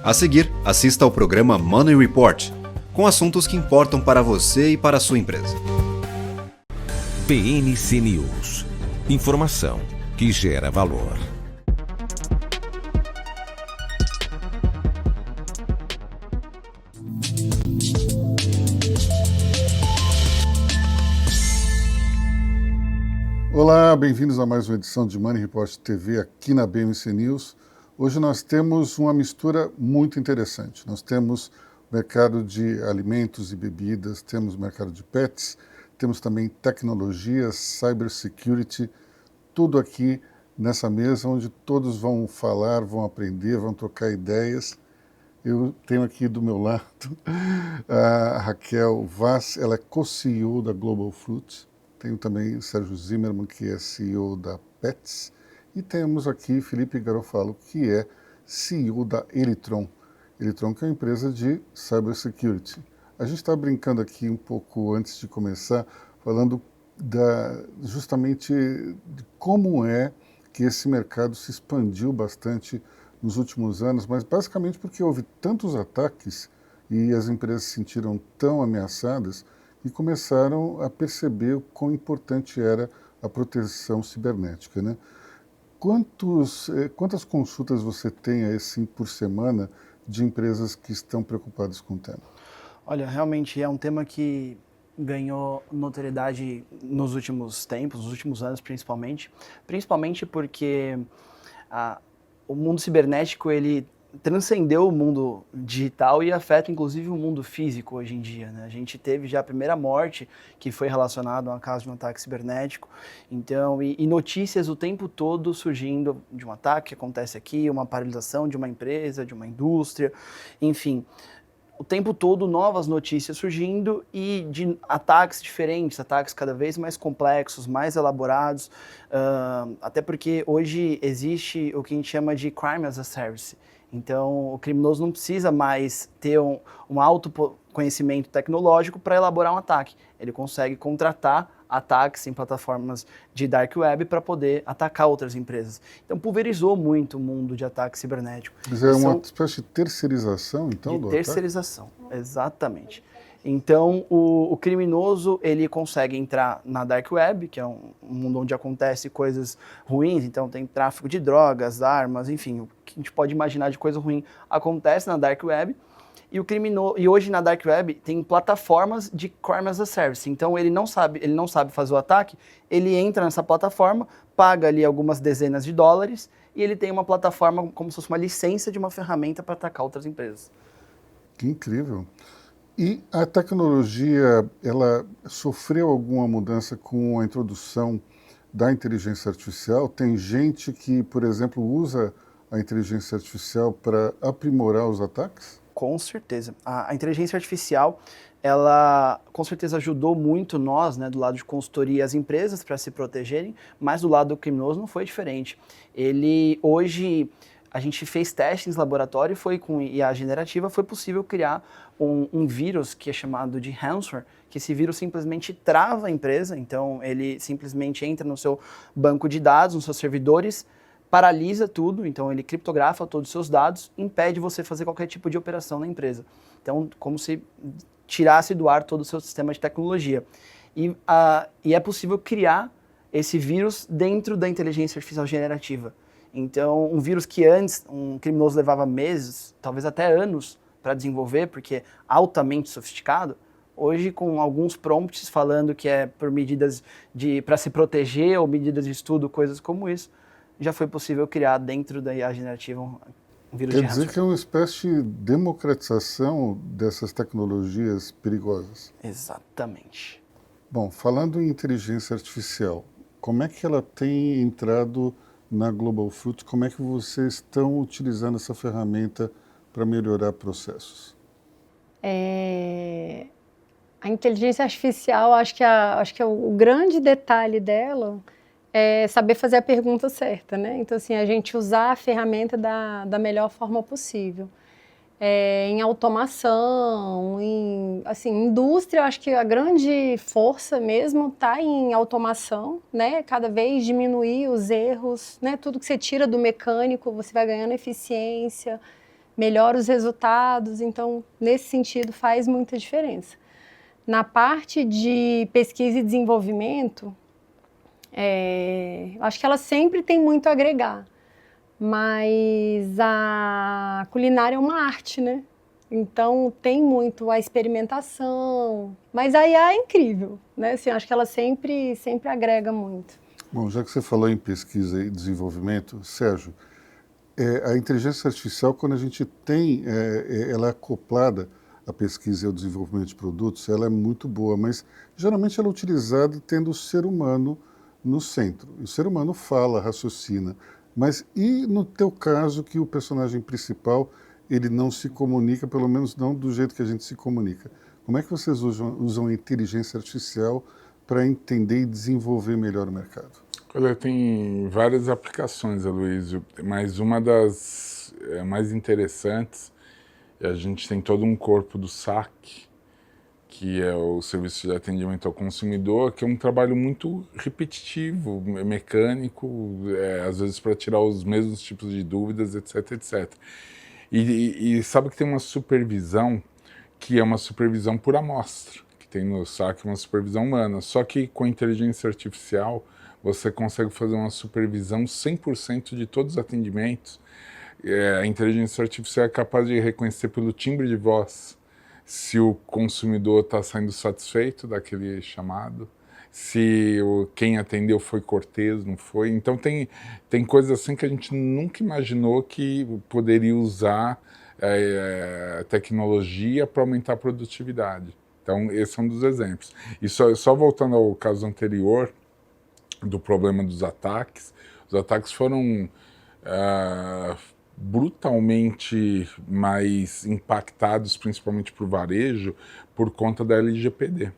A seguir, assista ao programa Money Report, com assuntos que importam para você e para a sua empresa. PNC News. Informação que gera valor. Olá, bem-vindos a mais uma edição de Money Report TV aqui na BMC News. Hoje nós temos uma mistura muito interessante. Nós temos mercado de alimentos e bebidas, temos mercado de pets, temos também tecnologia, cybersecurity, tudo aqui nessa mesa onde todos vão falar, vão aprender, vão trocar ideias. Eu tenho aqui do meu lado a Raquel Vaz, ela é co-CEO da Global Fruit. Tenho também o Sérgio Zimmermann, que é CEO da Pets. E temos aqui Felipe Garofalo, que é CEO da Elitron. Elitron, que é uma empresa de cybersecurity. A gente está brincando aqui um pouco antes de começar, falando justamente de como é que esse mercado se expandiu bastante nos últimos anos, mas basicamente porque houve tantos ataques e as empresas se sentiram tão ameaçadas e começaram a perceber o quão importante era a proteção cibernética, né? Quantas consultas você tem assim por semana de empresas que estão preocupadas com o tema? Olha, realmente é um tema que ganhou notoriedade nos últimos tempos, nos últimos anos principalmente porque o mundo cibernético ele transcendeu o mundo digital e afeta inclusive o mundo físico hoje em dia, né? A gente teve já a primeira morte que foi relacionada a um caso de um ataque cibernético, então, e notícias o tempo todo surgindo de um ataque que acontece aqui, uma paralisação de uma empresa, de uma indústria, enfim, o tempo todo novas notícias surgindo e de ataques diferentes, ataques cada vez mais complexos, mais elaborados, até porque hoje existe o que a gente chama de Crime as a Service. Então, o criminoso não precisa mais ter um alto conhecimento tecnológico para elaborar um ataque. Ele consegue contratar ataques em plataformas de dark web para poder atacar outras empresas. Então, pulverizou muito o mundo de ataque cibernético. Mas é uma espécie de terceirização, então, do terceirização, exatamente. Então, o criminoso, ele consegue entrar na dark web, que é um mundo onde acontece coisas ruins, então tem tráfico de drogas, armas, enfim, o que a gente pode imaginar de coisa ruim acontece na dark web, e hoje na dark web tem plataformas de crime as a service, então ele não sabe fazer o ataque, ele entra nessa plataforma, paga ali algumas dezenas de dólares, e ele tem uma plataforma como se fosse uma licença de uma ferramenta para atacar outras empresas. Que incrível! E a tecnologia, ela sofreu alguma mudança com a introdução da inteligência artificial? Tem gente que, por exemplo, usa a inteligência artificial para aprimorar os ataques? Com certeza. A inteligência artificial, ela com certeza ajudou muito nós, né, do lado de consultoria, as empresas para se protegerem, mas do lado do criminoso não foi diferente. Hoje, a gente fez testes em laboratório e foi com IA generativa, foi possível criar um vírus que é chamado de ransomware, que esse vírus simplesmente trava a empresa, então ele simplesmente entra no seu banco de dados, nos seus servidores, paralisa tudo, então ele criptografa todos os seus dados, impede você fazer qualquer tipo de operação na empresa. Então, como se tirasse do ar todo o seu sistema de tecnologia. E é possível criar esse vírus dentro da inteligência artificial generativa. Então, um vírus que antes um criminoso levava meses, talvez até anos, para desenvolver, porque é altamente sofisticado, hoje com alguns prompts falando que é por medidas para se proteger ou medidas de estudo, coisas como isso, já foi possível criar dentro da IA generativa um vírus de ransomware. Quer dizer que é uma espécie de democratização dessas tecnologias perigosas. Exatamente. Bom, falando em inteligência artificial, como é que ela tem entrado na Global Fruit? Como é que vocês estão utilizando essa ferramenta para melhorar processos? A inteligência artificial, acho que o grande detalhe dela é saber fazer a pergunta certa, né? Então, assim, a gente usar a ferramenta da melhor forma possível. Em automação, indústria, eu acho que a grande força mesmo está em automação, né? Cada vez diminuir os erros, né? Tudo que você tira do mecânico, você vai ganhando eficiência, melhora os resultados, então, nesse sentido, faz muita diferença. Na parte de pesquisa e desenvolvimento, acho que ela sempre tem muito a agregar, mas a culinária é uma arte, né? Então, tem muito a experimentação, mas a IA é incrível, né? Assim, acho que ela sempre agrega muito. Bom, já que você falou em pesquisa e desenvolvimento, Sérgio, a inteligência artificial, quando a gente tem ela acoplada à pesquisa e ao desenvolvimento de produtos, ela é muito boa, mas geralmente ela é utilizada tendo o ser humano no centro. E o ser humano fala, raciocina, mas e no teu caso que o personagem principal ele não se comunica, pelo menos não do jeito que a gente se comunica? Como é que vocês usam a inteligência artificial para entender e desenvolver melhor o mercado? Olha, tem várias aplicações, Aloysio, mas uma das mais interessantes, a gente tem todo um corpo do SAC, que é o Serviço de Atendimento ao Consumidor, que é um trabalho muito repetitivo, mecânico, às vezes para tirar os mesmos tipos de dúvidas, etc, etc. E sabe que tem uma supervisão, que é uma supervisão por amostra, que tem no SAC uma supervisão humana, só que com a inteligência artificial você consegue fazer uma supervisão 100% de todos os atendimentos. A inteligência artificial é capaz de reconhecer pelo timbre de voz se o consumidor está saindo satisfeito daquele chamado, se quem atendeu foi cortês, não foi. Então tem coisas assim que a gente nunca imaginou que poderia usar tecnologia para aumentar a produtividade. Então esse é um dos exemplos. E só voltando ao caso anterior, do problema dos ataques, os ataques foram brutalmente mais impactados, principalmente para o varejo, por conta da LGPD.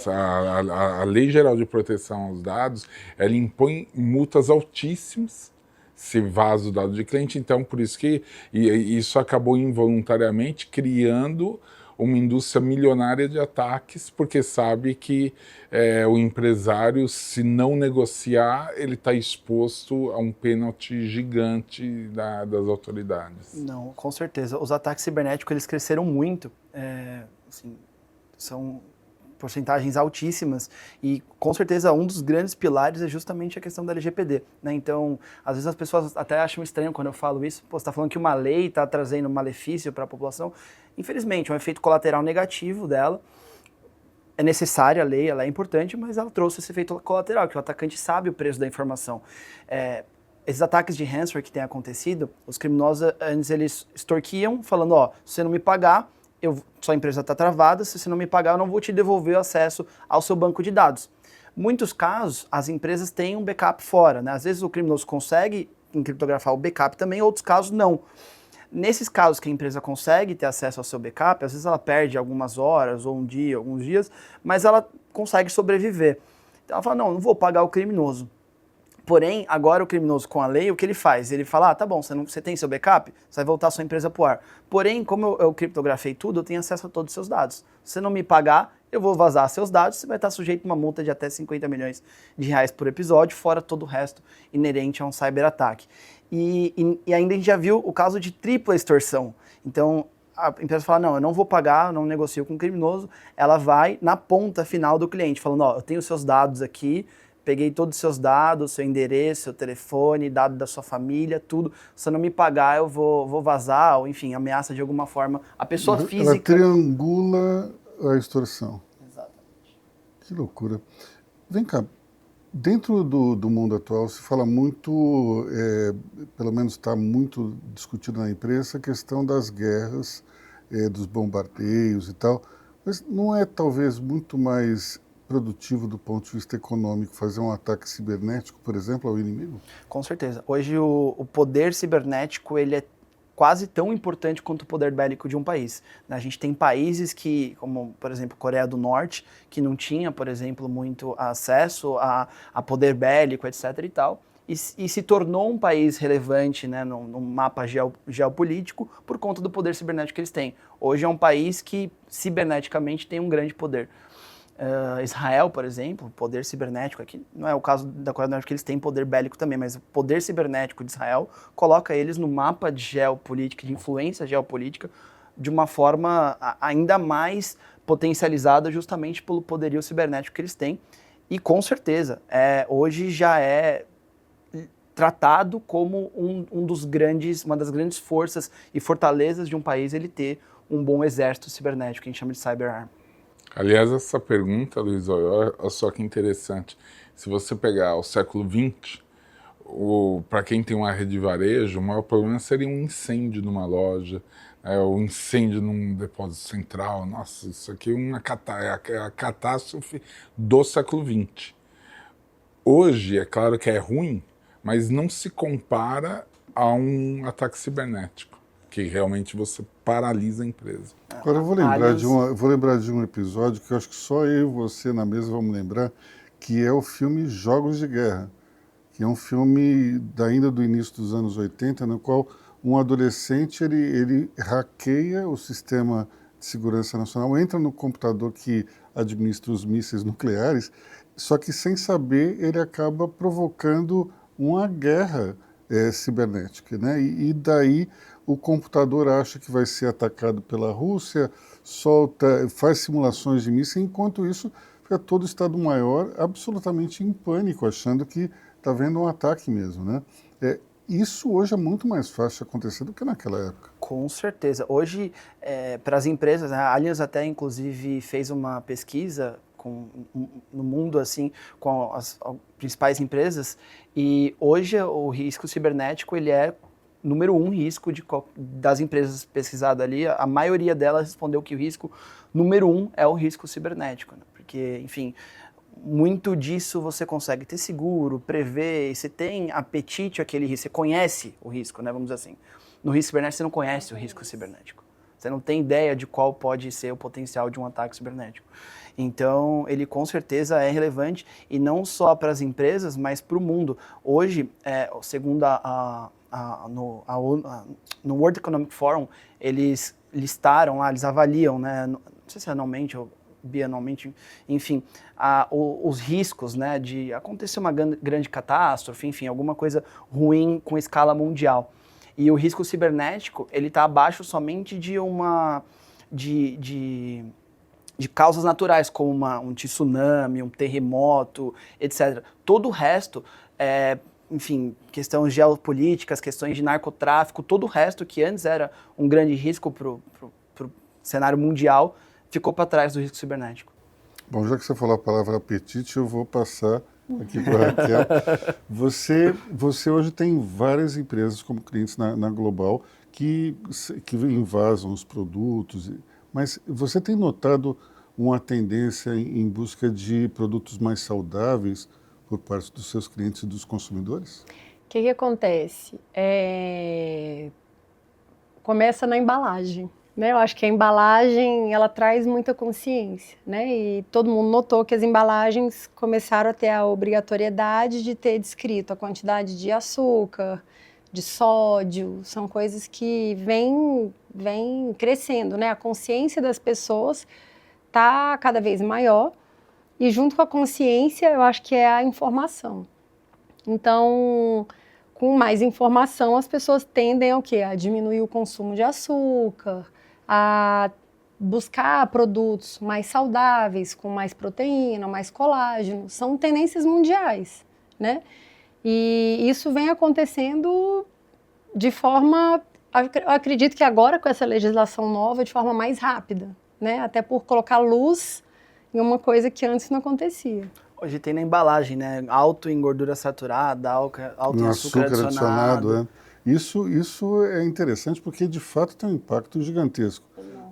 A Lei Geral de Proteção aos Dados, ela impõe multas altíssimas se vaza o dado de cliente, então por isso que isso acabou involuntariamente criando uma indústria milionária de ataques, porque sabe que o empresário, se não negociar, ele está exposto a um pênalti gigante das autoridades. Não, com certeza. Os ataques cibernéticos, eles cresceram muito. Assim, são porcentagens altíssimas e, com certeza, um dos grandes pilares é justamente a questão da LGPD, né? Então, às vezes as pessoas até acham estranho quando eu falo isso. Pô, você está falando que uma lei está trazendo malefício para a população. Infelizmente, é um efeito colateral negativo dela. É necessária a lei, ela é importante, mas ela trouxe esse efeito colateral, que o atacante sabe o preço da informação. Esses ataques de ransomware que têm acontecido, os criminosos antes eles extorquiam, falando, ó, se você não me pagar, sua empresa está travada, se você não me pagar, eu não vou te devolver o acesso ao seu banco de dados. Muitos casos, as empresas têm um backup fora, né? Às vezes o criminoso consegue encriptografar o backup também, outros casos não. Nesses casos que a empresa consegue ter acesso ao seu backup, às vezes ela perde algumas horas, ou um dia, alguns dias, mas ela consegue sobreviver. Então ela fala, não vou pagar o criminoso. Porém, agora o criminoso com a lei, o que ele faz? Ele fala, tá bom, você tem seu backup? Você vai voltar a sua empresa pro ar. Porém, como eu criptografei tudo, eu tenho acesso a todos os seus dados. Se você não me pagar, eu vou vazar seus dados, você vai estar sujeito a uma multa de até 50 milhões de reais por episódio, fora todo o resto inerente a um cyberataque. E ainda a gente já viu o caso de tripla extorsão. Então, a empresa fala, não, eu não vou pagar, não negocio com o criminoso, ela vai na ponta final do cliente, falando, ó, eu tenho seus dados aqui, peguei todos os seus dados, seu endereço, seu telefone, dado da sua família, tudo. Se você não me pagar, eu vou vazar, ou enfim, ameaça de alguma forma a pessoa física. Ela triangula a extorsão. Exatamente. Que loucura. Vem cá, dentro do mundo atual se fala muito, pelo menos está muito discutido na imprensa, a questão das guerras, dos bombardeios e tal, mas não é talvez muito mais produtivo do ponto de vista econômico fazer um ataque cibernético, por exemplo, ao inimigo? Com certeza. Hoje o poder cibernético ele é quase tão importante quanto o poder bélico de um país. A gente tem países que, como por exemplo Coreia do Norte, que não tinha, por exemplo, muito acesso a poder bélico, etc. e tal, e se tornou um país relevante, né, no mapa geopolítico por conta do poder cibernético que eles têm. Hoje é um país que ciberneticamente tem um grande poder. Israel, por exemplo, poder cibernético, aqui não é o caso da Coreia do Norte, porque eles têm poder bélico também, mas o poder cibernético de Israel coloca eles no mapa de geopolítica, de influência geopolítica, de uma forma ainda mais potencializada justamente pelo poderio cibernético que eles têm. E com certeza, hoje já é tratado como uma das grandes forças e fortalezas de um país ele ter um bom exército cibernético, que a gente chama de cyberarm. Aliás, essa pergunta, Luiz, olha só que interessante. Se você pegar o século XX, para quem tem uma rede de varejo, o maior problema seria um incêndio numa loja, o incêndio num depósito central. Nossa, isso aqui é a catástrofe do século XX. Hoje, é claro que é ruim, mas não se compara a um ataque cibernético, que realmente você paralisa a empresa. Agora eu vou lembrar de um episódio que eu acho que só eu e você na mesa vamos lembrar, que é o filme Jogos de Guerra, que é um filme ainda do início dos anos 80, no qual um adolescente ele hackeia o sistema de segurança nacional, entra no computador que administra os mísseis nucleares, só que sem saber ele acaba provocando uma guerra cibernética, né? E daí o computador acha que vai ser atacado pela Rússia, faz simulações de mísseis, enquanto isso fica todo o Estado-Maior absolutamente em pânico, achando que está havendo um ataque mesmo, né? Isso hoje é muito mais fácil de acontecer do que naquela época. Com certeza. Hoje, para as empresas, a Allianz até inclusive fez uma pesquisa no mundo assim com as principais empresas, e hoje o risco cibernético ele é número 1 risco das empresas pesquisadas ali. A maioria delas respondeu que o risco número 1 é o risco cibernético, né? Porque, enfim, muito disso você consegue ter seguro, prever, você tem apetite àquele risco, você conhece o risco, né, vamos dizer assim. No risco cibernético você não conhece o risco cibernético. Você não tem ideia de qual pode ser o potencial de um ataque cibernético. Então, ele com certeza é relevante, e não só para as empresas, mas para o mundo. Hoje, segundo no World Economic Forum, eles listaram lá, eles avaliam, né, não sei se é anualmente ou bianualmente, enfim, os riscos, né, de acontecer uma grande catástrofe, enfim, alguma coisa ruim com escala mundial. E o risco cibernético, ele está abaixo somente de causas naturais, como um tsunami, um terremoto, etc. Todo o resto, enfim, questões geopolíticas, questões de narcotráfico, todo o resto que antes era um grande risco para o cenário mundial, ficou para trás do risco cibernético. Bom, já que você falou a palavra apetite, eu vou passar aqui para a Raquel. Você hoje tem várias empresas como clientes na Global que invasam os produtos, mas você tem notado uma tendência em busca de produtos mais saudáveis por parte dos seus clientes e dos consumidores? O que acontece? Começa na embalagem, né? Eu acho que a embalagem ela traz muita consciência, né? E todo mundo notou que as embalagens começaram a ter a obrigatoriedade de ter descrito a quantidade de açúcar, de sódio, são coisas que vêm crescendo, né? A consciência das pessoas está cada vez maior, e junto com a consciência eu acho que é a informação. Então, com mais informação, as pessoas tendem ao quê? A diminuir o consumo de açúcar, a buscar produtos mais saudáveis, com mais proteína, mais colágeno. São tendências mundiais, né? E isso vem acontecendo de forma, eu acredito que agora com essa legislação nova, de forma mais rápida, né? Até por colocar luz em uma coisa que antes não acontecia. Hoje tem na embalagem, né? Alto em gordura saturada, alto em açúcar adicionado. Isso é interessante porque, de fato, tem um impacto gigantesco.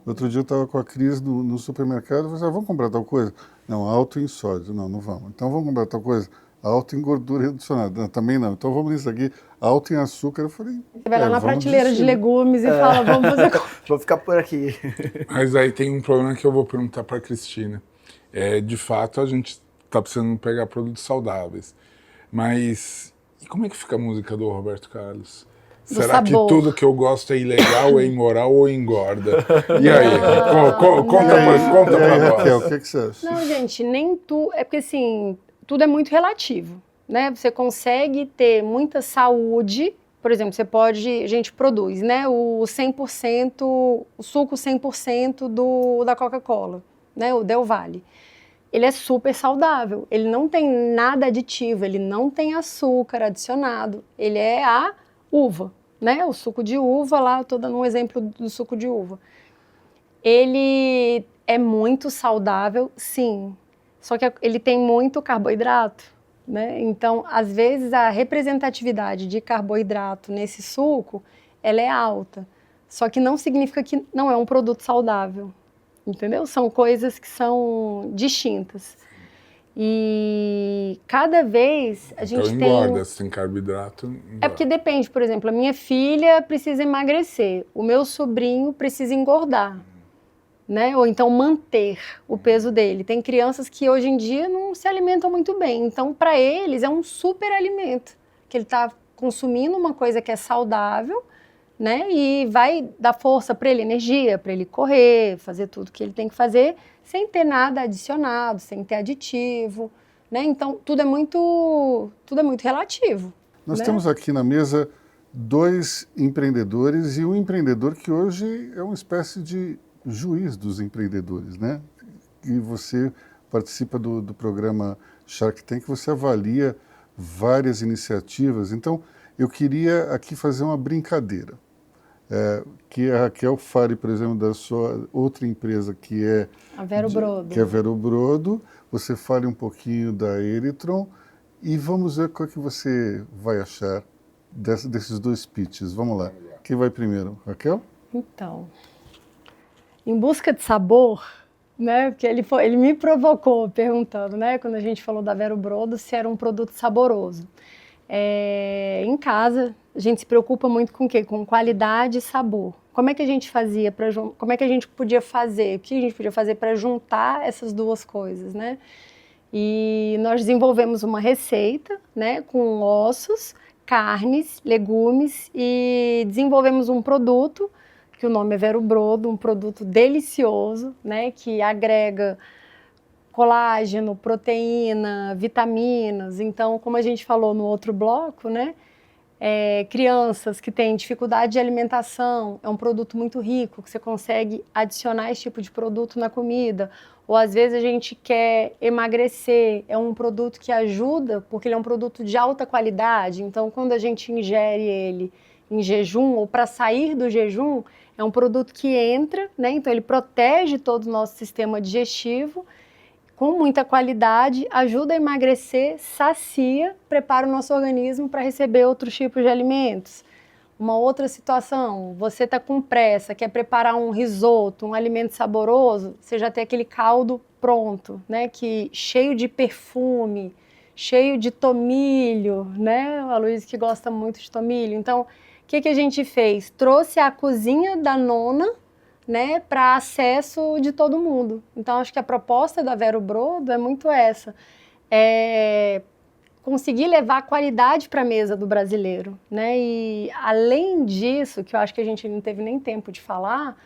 Outro dia eu estava com a Cris no supermercado e falei, vamos comprar tal coisa? Não, alto em sódio. Não vamos. Então vamos comprar tal coisa? Alto em gordura adicionada. Não, também não. Então vamos nisso aqui, alto em açúcar. Eu falei, você vai lá na prateleira de legumes e fala, vamos fazer... Vou ficar por aqui. Mas aí tem um problema que eu vou perguntar para a Cristina. De fato, a gente está precisando pegar produtos saudáveis. Mas e como é que fica a música do Roberto Carlos? Será que sabor. tudo que eu gosto é ilegal, é imoral ou engorda? E aí? Conta E aí, pra Raquel, o nós. que você acha? Não, gente, nem tudo. É porque assim, tudo é muito relativo, né? Você consegue ter muita saúde. Por exemplo, a gente produz, né, o 100%, o suco 100% da Coca-Cola, né, o Del Valle. Ele é super saudável, ele não tem nada aditivo, ele não tem açúcar adicionado, ele é a uva, né, o suco de uva lá, eu estou dando um exemplo do suco de uva. Ele é muito saudável, sim, só que ele tem muito carboidrato, né? Então, às vezes, a representatividade de carboidrato nesse suco, ela é alta, só que não significa que não é um produto saudável, entendeu? São coisas que são distintas. E cada vez a gente Então tem... engorda, se tem carboidrato, engorda. É porque depende, por exemplo, a minha filha precisa emagrecer, o meu sobrinho precisa engordar, né? Ou então manter o peso dele. Tem crianças que hoje em dia não se alimentam muito bem, então para eles é um super alimento, que ele está consumindo uma coisa que é saudável, né? E vai dar força para ele, energia, para ele correr, fazer tudo que ele tem que fazer, sem ter nada adicionado, sem ter aditivo, né? Então tudo é muito relativo. Nós né? temos aqui na mesa 2 empreendedores e um empreendedor que hoje é uma espécie de juiz dos empreendedores, né? E você participa do programa Shark Tank, você avalia várias iniciativas. Então, eu queria aqui fazer uma brincadeira. Que a Raquel fale, por exemplo, da sua outra empresa, que é A Vero Brodo. Que é a Vero Brodo. Você fale um pouquinho da Eritron e vamos ver qual que você vai achar desses 2 pitches. Vamos lá. Quem vai primeiro? Raquel? Então, em busca de sabor, né? Porque ele me provocou perguntando, né? Quando a gente falou da Vero Brodo, se era um produto saboroso. Em casa, a gente se preocupa muito com o quê? Com qualidade e sabor. Como é que a gente fazia como é que a gente podia fazer? O que a gente podia fazer para juntar essas 2 coisas, né? E nós desenvolvemos uma receita, né? Com ossos, carnes, legumes e desenvolvemos um produto que o nome é Vero Brodo, um produto delicioso, né, que agrega colágeno, proteína, vitaminas. Então, como a gente falou no outro bloco, né, crianças que têm dificuldade de alimentação, é um produto muito rico, que você consegue adicionar esse tipo de produto na comida. Ou às vezes a gente quer emagrecer, é um produto que ajuda, porque ele é um produto de alta qualidade. Então, quando a gente ingere ele em jejum ou para sair do jejum, é um produto que entra, né? Então ele protege todo o nosso sistema digestivo, com muita qualidade, ajuda a emagrecer, sacia, prepara o nosso organismo para receber outros tipos de alimentos. Uma outra situação, você está com pressa, quer preparar um risoto, um alimento saboroso, você já tem aquele caldo pronto, né? Cheio de perfume, cheio de tomilho, né? A Luísa que gosta muito de tomilho. Então, o que a gente fez? Trouxe a cozinha da nona, né, para acesso de todo mundo. Então, acho que a proposta da Vero Brodo é muito essa. Conseguir levar qualidade para a mesa do brasileiro, né? E, além disso, que eu acho que a gente não teve nem tempo de falar,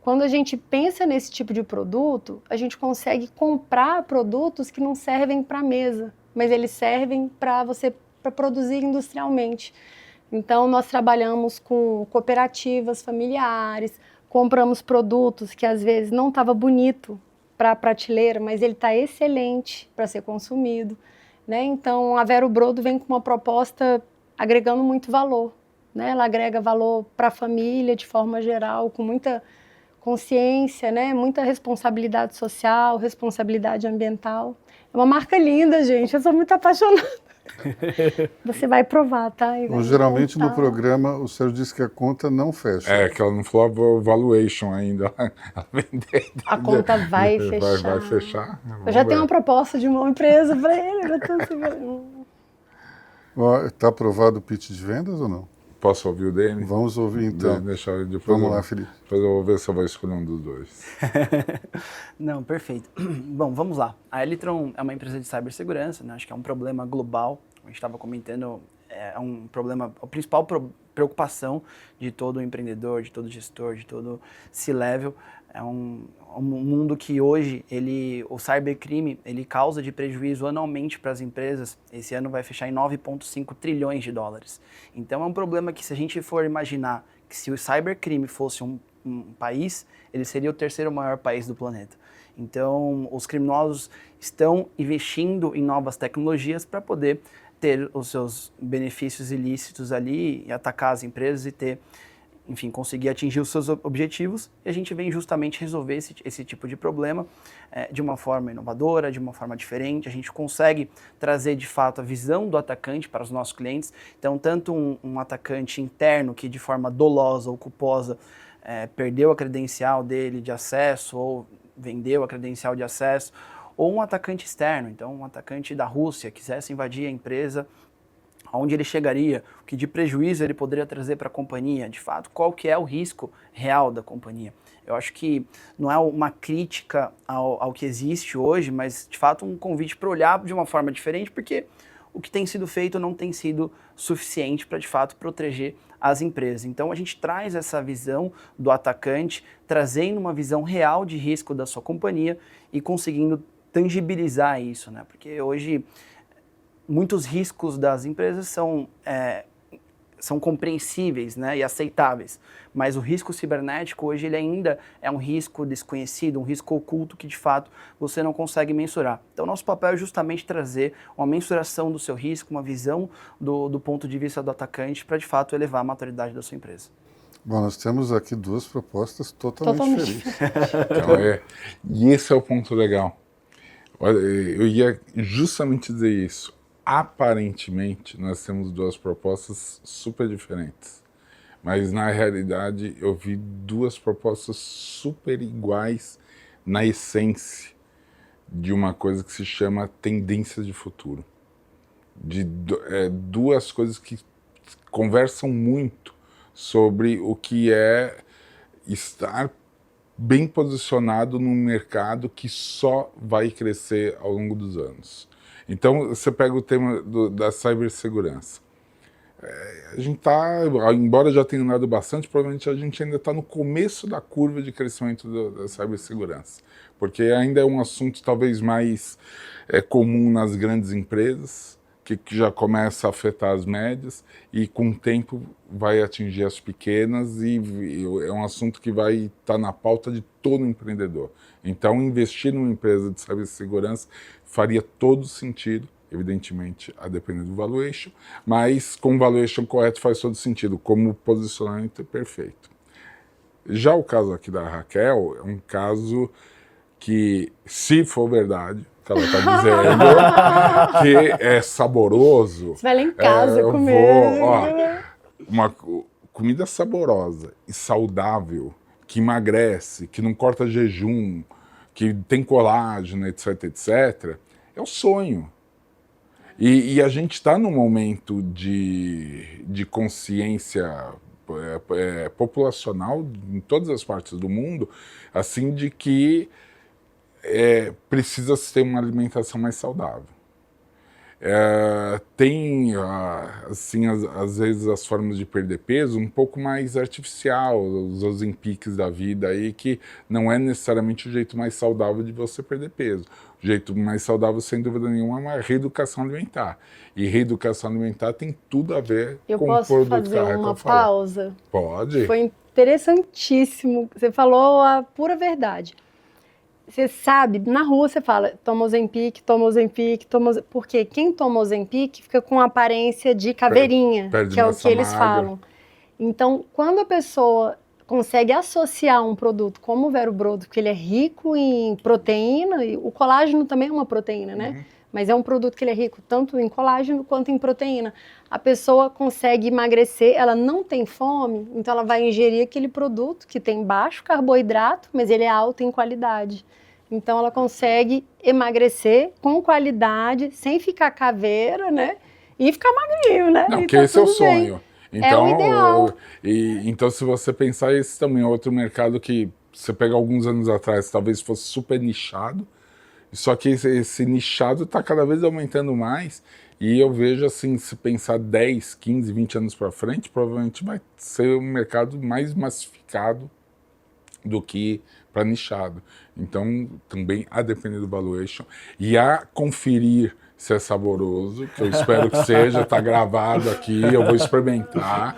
quando a gente pensa nesse tipo de produto, a gente consegue comprar produtos que não servem para a mesa, mas eles servem para produzir industrialmente. Então, nós trabalhamos com cooperativas familiares, compramos produtos que às vezes não estava bonito para a prateleira, mas ele está excelente para ser consumido, né? Então, a Vero Brodo vem com uma proposta agregando muito valor, né? Ela agrega valor para a família de forma geral, com muita consciência, né? Muita responsabilidade social, responsabilidade ambiental. É uma marca linda, gente. Eu sou muito apaixonada. Você vai provar, tá? Geralmente no programa o Sérgio disse que a conta não fecha. Que ela não falou a valuation ainda. A conta vai fechar. Vai fechar. Eu já tenho uma proposta de uma empresa para ele. Eu já tô Está aprovado o pitch de vendas ou não? Posso ouvir o dele? Vamos ouvir então. Deixa eu, depois Vamos lá, Felipe. Depois eu vou ver se eu vou escolher um dos 2. Não, perfeito. Bom, vamos lá. A Eritron é uma empresa de cibersegurança, né? Acho que é um problema global. A gente estava comentando, é um problema, o principal preocupação de todo empreendedor, de todo gestor, de todo C-level. É um mundo que hoje, o cybercrime, ele causa de prejuízo anualmente para as empresas. Esse ano vai fechar em 9,5 trilhões de dólares. Então é um problema que, se a gente for imaginar que se o cybercrime fosse um país, ele seria o terceiro maior país do planeta. Então, os criminosos estão investindo em novas tecnologias para poder ter os seus benefícios ilícitos ali e atacar as empresas e ter, enfim, conseguir atingir os seus objetivos. E a gente vem justamente resolver esse tipo de problema de uma forma inovadora, de uma forma diferente. A gente consegue trazer, de fato, a visão do atacante para os nossos clientes. Então, tanto um atacante interno que, de forma dolosa ou culposa, perdeu a credencial dele de acesso ou vendeu a credencial de acesso, ou um atacante externo, então um atacante da Rússia quisesse invadir a empresa, aonde ele chegaria, o que de prejuízo ele poderia trazer para a companhia, de fato, qual que é o risco real da companhia. Eu acho que não é uma crítica ao que existe hoje, mas de fato um convite para olhar de uma forma diferente, porque o que tem sido feito não tem sido suficiente para, de fato, proteger as empresas. Então, a gente traz essa visão do atacante, trazendo uma visão real de risco da sua companhia e conseguindo tangibilizar isso, né? Porque hoje, muitos riscos das empresas são compreensíveis, né, e aceitáveis, mas o risco cibernético hoje ele ainda é um risco desconhecido, um risco oculto que de fato você não consegue mensurar. Então nosso papel é justamente trazer uma mensuração do seu risco, uma visão do ponto de vista do atacante para de fato elevar a maturidade da sua empresa. Bom, nós temos aqui duas propostas totalmente diferentes. Então, e esse é o ponto legal. Olha, eu ia justamente dizer isso. Aparentemente, nós temos duas propostas super diferentes, mas na realidade eu vi duas propostas super iguais na essência de uma coisa que se chama tendência de futuro. Duas coisas que conversam muito sobre o que é estar bem posicionado num mercado que só vai crescer ao longo dos anos. Então, você pega o tema da cibersegurança. A gente está, embora já tenha andado bastante, provavelmente a gente ainda está no começo da curva de crescimento da cibersegurança, porque ainda é um assunto talvez mais comum nas grandes empresas, que já começa a afetar as médias e com o tempo vai atingir as pequenas e é um assunto que vai estar na pauta de todo empreendedor. Então, investir numa empresa de cibersegurança faria todo sentido, evidentemente, a depender do valuation, mas com o valuation correto faz todo sentido, como posicionamento perfeito. Já o caso aqui da Raquel é um caso que, se for verdade, que ela está dizendo, que é saboroso. Você vai lá em casa comer. Uma comida saborosa e saudável, que emagrece, que não corta jejum, que tem colágeno, etc, etc, é o sonho. E a gente está num momento de consciência populacional em todas as partes do mundo, assim, de que precisa ter uma alimentação mais saudável. Tem, assim, às vezes as formas de perder peso um pouco mais artificial, os Ozempics da vida aí, que não é necessariamente o jeito mais saudável de você perder peso. O jeito mais saudável, sem dúvida nenhuma, é uma reeducação alimentar. E reeducação alimentar tem tudo a ver com o produto que a Raquel falou. Eu posso fazer uma pausa? Pode. Foi interessantíssimo. Você falou a pura verdade. Você sabe, na rua você fala, toma Ozempic, toma Ozempic, toma Ozempic. Porque quem toma Ozempic fica com aparência de caveirinha, que é o que eles falam. Então, quando a pessoa consegue associar um produto como o Vero Brodo, que ele é rico em proteína, e o colágeno também é uma proteína, né? Uhum. Mas é um produto que ele é rico tanto em colágeno quanto em proteína. A pessoa consegue emagrecer, ela não tem fome, então ela vai ingerir aquele produto que tem baixo carboidrato, mas ele é alto em qualidade. Então ela consegue emagrecer com qualidade, sem ficar caveira, né? E ficar magrinho, né? Não, e que esse é o sonho. Então, é o ideal. Então, se você pensar, esse também é outro mercado que você pega alguns anos atrás, talvez fosse super nichado, Só que esse nichado está cada vez aumentando mais e eu vejo assim, se pensar 10, 15, 20 anos para frente, provavelmente vai ser um mercado mais massificado do que para nichado. Então, também a depender do valuation e a conferir se é saboroso, que eu espero que seja, está gravado aqui, eu vou experimentar.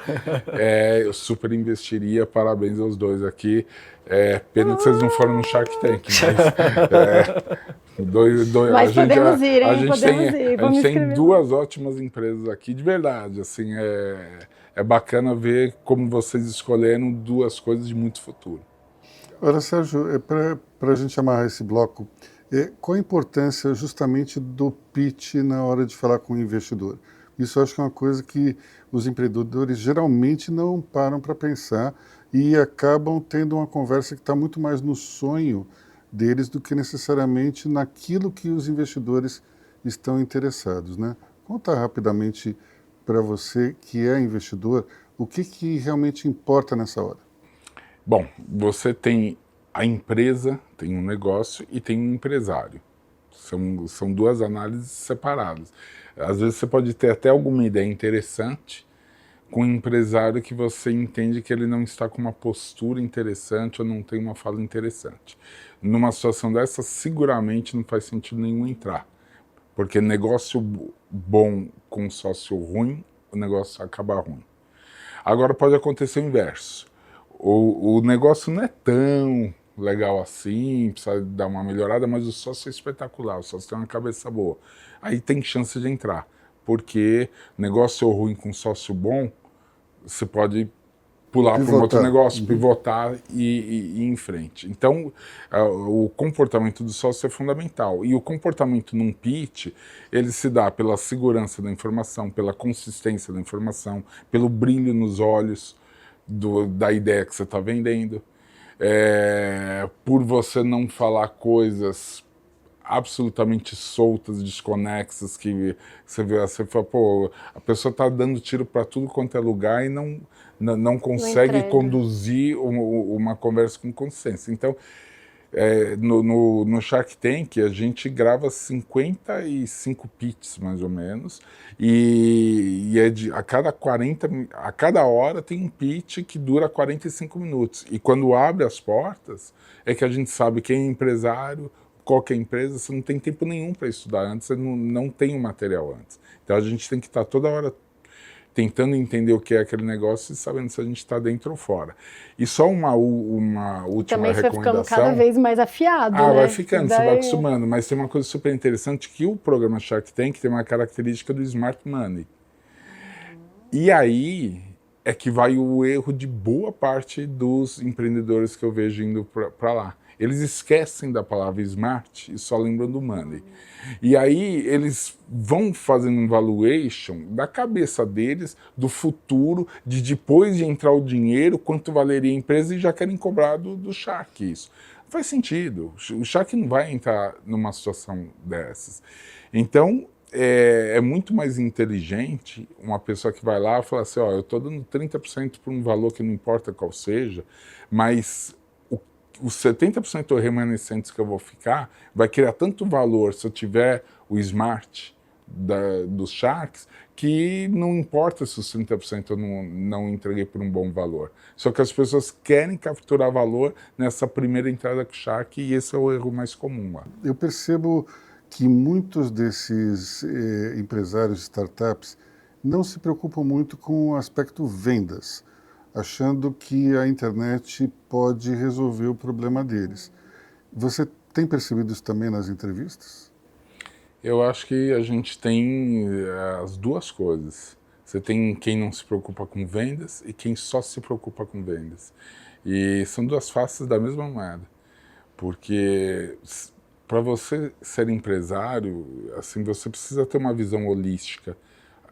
Eu super investiria, parabéns aos dois aqui. Pena que vocês não foram no Shark Tank, mas a gente, podemos ir, hein? a gente Podemos tem, ir. a Vamos gente tem escrever. duas ótimas empresas aqui, de verdade. Assim, é bacana ver como vocês escolheram duas coisas de muito futuro. Olha, Sérgio, para a gente amarrar esse bloco, qual a importância justamente do pitch na hora de falar com o investidor? Isso eu acho que é uma coisa que os empreendedores geralmente não param para pensar e acabam tendo uma conversa que está muito mais no sonho deles do que necessariamente naquilo que os investidores estão interessados, né? Conta rapidamente para você que é investidor, o que realmente importa nessa hora? Bom, você tem a empresa, tem um negócio e tem um empresário. São duas análises separadas. Às vezes você pode ter até alguma ideia interessante com um empresário que você entende que ele não está com uma postura interessante ou não tem uma fala interessante. Numa situação dessa, seguramente não faz sentido nenhum entrar. Porque negócio bom com sócio ruim, o negócio acaba ruim. Agora pode acontecer o inverso. O negócio não é tão legal assim, precisa dar uma melhorada, mas o sócio é espetacular, o sócio tem uma cabeça boa. Aí tem chance de entrar, porque negócio ruim com sócio bom, você pode pular para um outro negócio, pivotar e ir em frente. Então, o comportamento do sócio é fundamental. E o comportamento num pitch, ele se dá pela segurança da informação, pela consistência da informação, pelo brilho nos olhos da ideia que você está vendendo, por você não falar coisas absolutamente soltas, desconexas, que você fala, pô, a pessoa está dando tiro para tudo quanto é lugar e não consegue conduzir uma conversa com consciência. Então, no Shark Tank, a gente grava 55 pitches, mais ou menos, e a cada hora tem um pitch que dura 45 minutos. E quando abre as portas, é que a gente sabe quem é empresário, qual que é a empresa, você não tem tempo nenhum para estudar antes, você não tem o material antes. Então a gente tem que estar toda hora tentando entender o que é aquele negócio e sabendo se a gente está dentro ou fora. E só uma última também recomendação... Também você vai ficando cada vez mais afiado, né? Vai ficando, você vai acostumando. Mas tem uma coisa super interessante, que o programa Shark Tank tem uma característica do Smart Money. E aí é que vai o erro de boa parte dos empreendedores que eu vejo indo para lá. Eles esquecem da palavra smart e só lembram do money. E aí eles vão fazendo um valuation da cabeça deles, do futuro, de depois de entrar o dinheiro, quanto valeria a empresa, e já querem cobrar do Shark isso. Não faz sentido. O Shark não vai entrar numa situação dessas. Então, é muito mais inteligente uma pessoa que vai lá e fala assim, ó, eu estou dando 30% por um valor que não importa qual seja, mas os 70% remanescentes que eu vou ficar vai criar tanto valor se eu tiver o smart dos Sharks, que não importa se os 30% eu não entreguei por um bom valor. Só que as pessoas querem capturar valor nessa primeira entrada com o Shark, e esse é o erro mais comum lá. Eu percebo que muitos desses empresários de startups não se preocupam muito com o aspecto vendas, achando que a internet pode resolver o problema deles. Você tem percebido isso também nas entrevistas? Eu acho que a gente tem as duas coisas. Você tem quem não se preocupa com vendas e quem só se preocupa com vendas. E são duas faces da mesma moeda. Porque para você ser empresário, assim, você precisa ter uma visão holística.